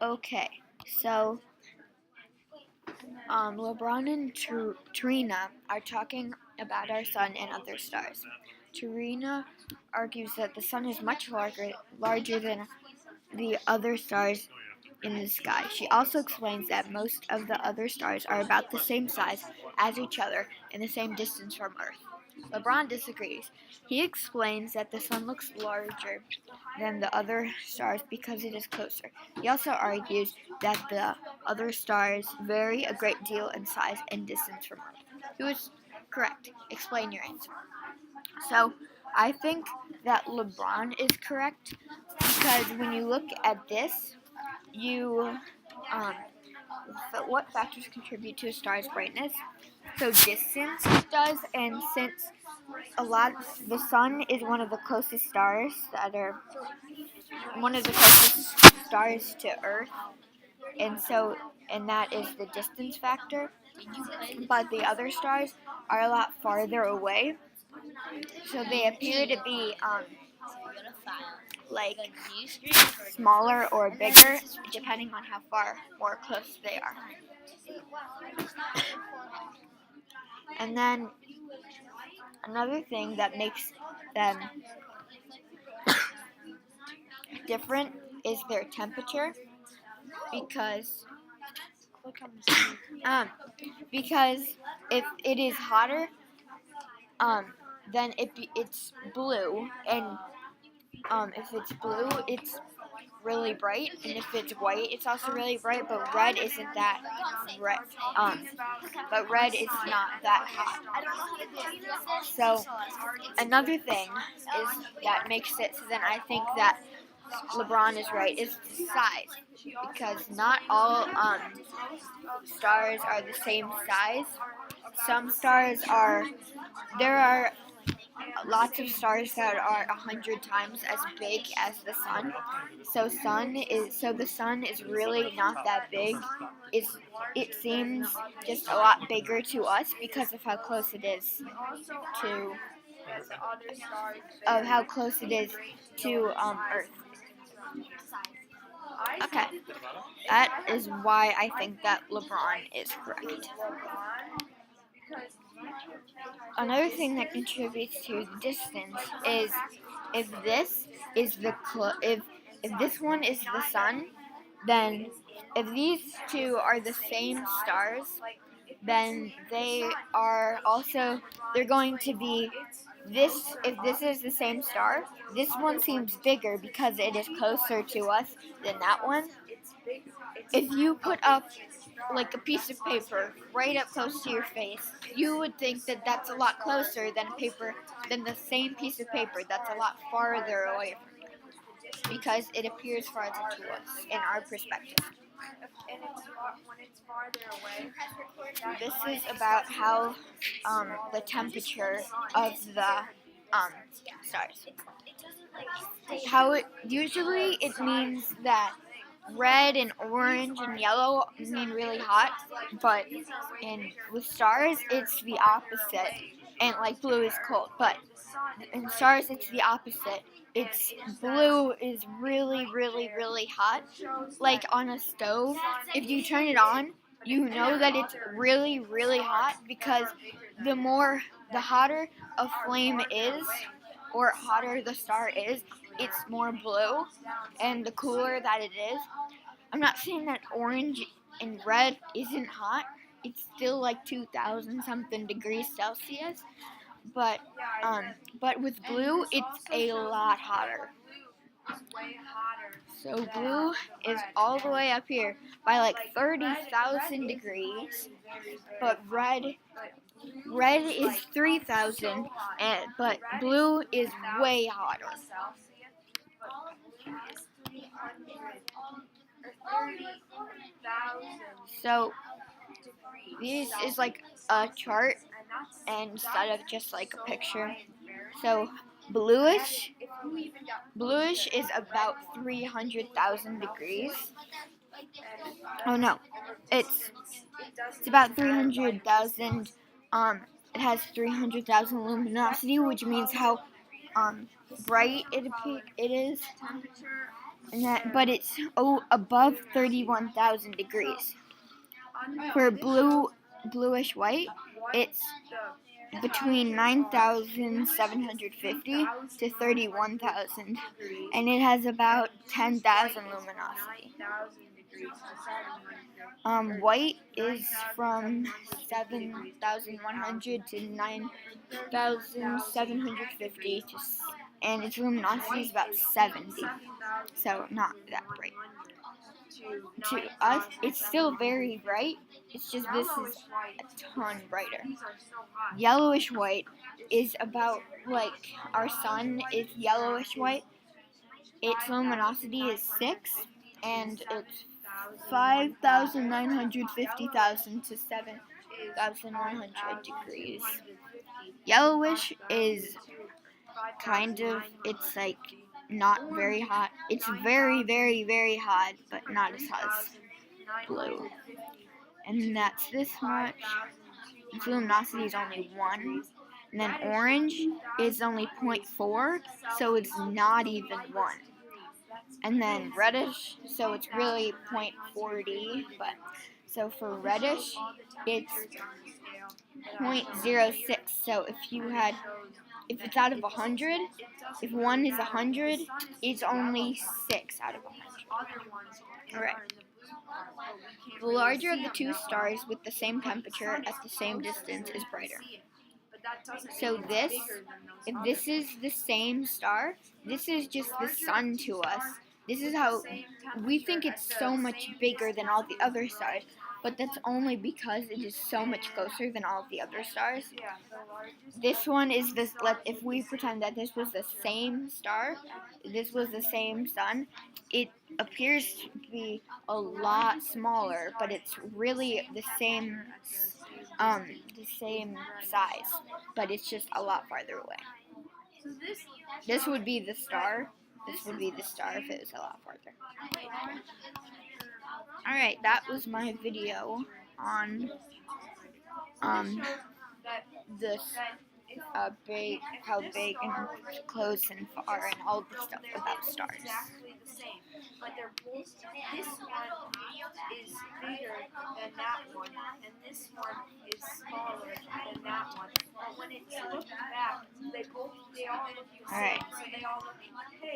Okay, so LeBron and Trina are talking about our sun and other stars. Trina argues that the sun is much larger than the other stars in the sky. She also explains that most of the other stars are about the same size as each other and the same distance from Earth. LeBron disagrees. He explains that the sun looks larger than the other stars because it is closer. He also argues that the other stars vary a great deal in size and distance from Earth. Who is correct? Explain your answer. So, I think that LeBron is correct because when you look at this, you what factors contribute to a star's brightness? So distance does, and since the sun is one of the closest stars to Earth, and that is the distance factor. But the other stars are a lot farther away, so they appear to be like smaller or bigger, depending on how far or close they are. And then another thing that makes them different is their temperature, because if it is hotter, then it's blue, and if it's blue, it's really bright, and if it's white, it's also really bright. But red isn't that red. But red is not that hot. So another thing is that makes it so then I think that LeBron is right is the size, because not all stars are the same size. Some stars there are lots of stars that are 100 times as big as the sun. So the sun is really not that big. It seems just a lot bigger to us because of how close it is to Earth. Okay, that is why I think that LeBron is correct. Another thing that contributes to the distance is if this is if this one is the sun, then if these two are the same stars, then they're going to be this. If this is the same star, this one seems bigger because it is closer to us than that one. If you put up like a piece of paper right up close to your face, you would think that that's a lot closer than the same piece of paper that's a lot farther away from you, because it appears farther to us in our perspective. This is about how the temperature of the stars. How usually it means that red and orange and yellow mean really hot, but with stars it's the opposite, and like blue is cold, but in stars it's the opposite. It's blue is really, really, really hot, like on a stove. If you turn it on, you know that it's really, really hot, because the hotter a flame is, or hotter the star is, it's more blue, and the cooler that it is. I'm not saying that orange and red isn't hot. It's still like 2,000 something degrees Celsius, but with blue, it's a lot hotter. So blue is all the way up here by like 30,000 degrees, but red is 3,000, but blue is way hotter. So this is like a chart instead of just like a picture. So bluish is about 300,000 degrees. Oh no, it's about 300,000. It has 300,000 luminosity, which means how bright it is. but it's above 31,000 degrees. For bluish white, it's between 9,750 to 31,000, and it has about 10,000 luminosity. White is from 7,100 to 9,750, and its luminosity is about 70, so not that bright. To us, it's still very bright. It's just this is a ton brighter. Yellowish white is about like our sun is yellowish white. Its luminosity is 6, and it's 5,950,000 to 7,100 degrees. Yellowish is kind of, it's like not very hot. It's very, very, very hot, but not as hot as blue. And that's this much. Its luminosity is only 1. And then orange is only 0.4, so it's not even 1. And then reddish, so it's really 0.40, but so for reddish, it's 0.06. So if it's out of 100, if 1 is 100, it's only 6 out of 100. Alright. The larger of the two stars with the same temperature at the same distance is brighter. So if this is the same star, this is just the sun to us. This is how we think it's so much bigger than all the other stars, but that's only because it is so much closer than all of the other stars. This one is this. If we pretend that this was the same star, this was the same sun, it appears to be a lot smaller, but it's really the same size, but it's just a lot farther away. This would be the star. This would be the star if it was a lot farther. Alright, that was my video on how big and close and far and all the stuff about stars. But they're both, this one is bigger than that one, and this one is smaller than that one. But when it's looked back, they all look the same. Alright. So they all look, hey.